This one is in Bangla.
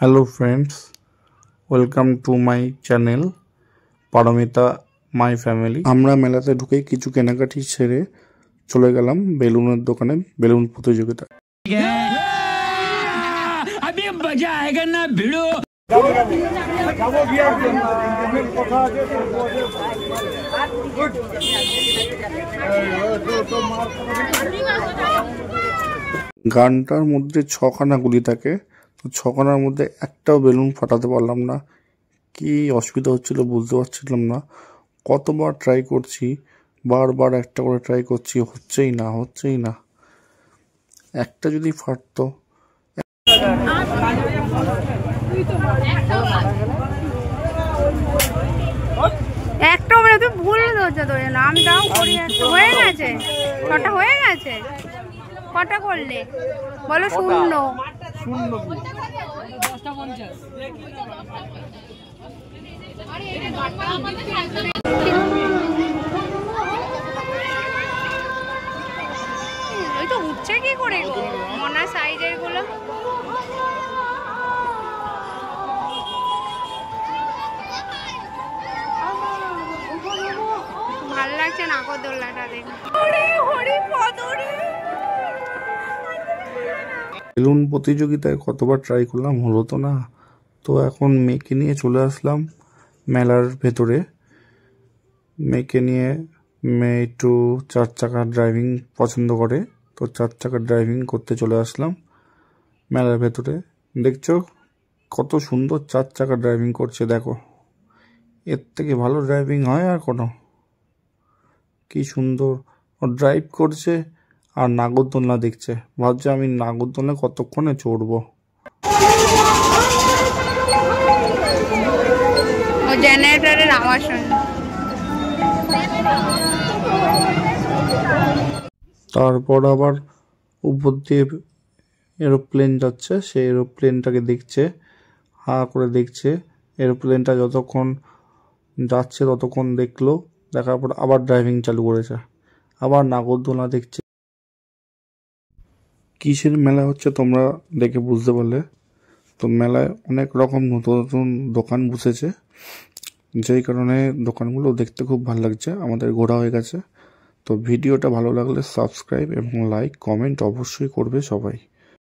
Hello friends, welcome to my channel Paromita my family. আমরা মেলাতে ঢুকে কিছু কেনাকাটি সেরে চলে গেলাম বেলুনের দোকানে বেলুন প্রতিযোগিতা। গানটার মধ্যে ছখানা গুলি থাকে, তো ছখানার মধ্যে একটাও বেলুন ফাটাতে পারলাম না। কি অসুবিধা হচ্ছিল বুঝতে পারছিলাম না। কতবার ট্রাই করছি, বারবার একটা করে ট্রাই করছি, হচ্ছেই না। একটা যদি ফাটতো। একটা মানে তুই ভুল হচ্ছে তোর জন্য আমি তাও করি। হয়ে গেছে, কটা হয়ে গেছে? কটা করলে বলো? শূন্য। ওই তো উঠছে কি করে গো মনা সাইজের গুলো? ভাল লাগছে নাগরদোলনাটা দেখে। বেলুন প্রতিযোগিতায় কতবার ট্রাই করলাম, হলো তো না। তো এখন মেয়েকে নিয়ে চলে আসলাম মেলার ভেতরে। মেয়েকে নিয়ে, মেয়ে একটু 4 চাকার ড্রাইভিং পছন্দ করে, তো 4 চাকার ড্রাইভিং করতে চলে আসলাম মেলার ভেতরে। দেখছো কত সুন্দর 4 চাকার ড্রাইভিং করছে, দেখো এর থেকে ভালো ড্রাইভিং হয় আর কোনো? কি সুন্দর ও ড্রাইভ করছে আর নাগরদোলনা দেখছে। ভাবছে আমি নাগরদোলনা কতক্ষণে চড়বো। ও জেনারেটরের আওয়াজ শুনে। তারপর আবার উপর দিয়ে এরোপ্লেন যাচ্ছে, সেই এরোপ্লেনটাকে দেখছে, হা করে দেখছে। এরোপ্লেনটা যতক্ষণ যাচ্ছে ততক্ষণ দেখলো, দেখার পর আবার ড্রাইভিং চালু করেছে, আবার নাগরদোলনা দেখছে। কিসের মেলা হচ্ছে তোমরা দেখে বুঝতে পারলে। তো মেলায় অনেক রকম নতুন নতুন দোকান বসেছে, যেই কারণে দোকানগুলো দেখতে খুব ভালো লাগছে। আমাদের ঘোরা হয়ে গেছে। তো ভিডিওটা ভালো লাগলে সাবস্ক্রাইব এবং লাইক কমেন্ট অবশ্যই করবে সবাই।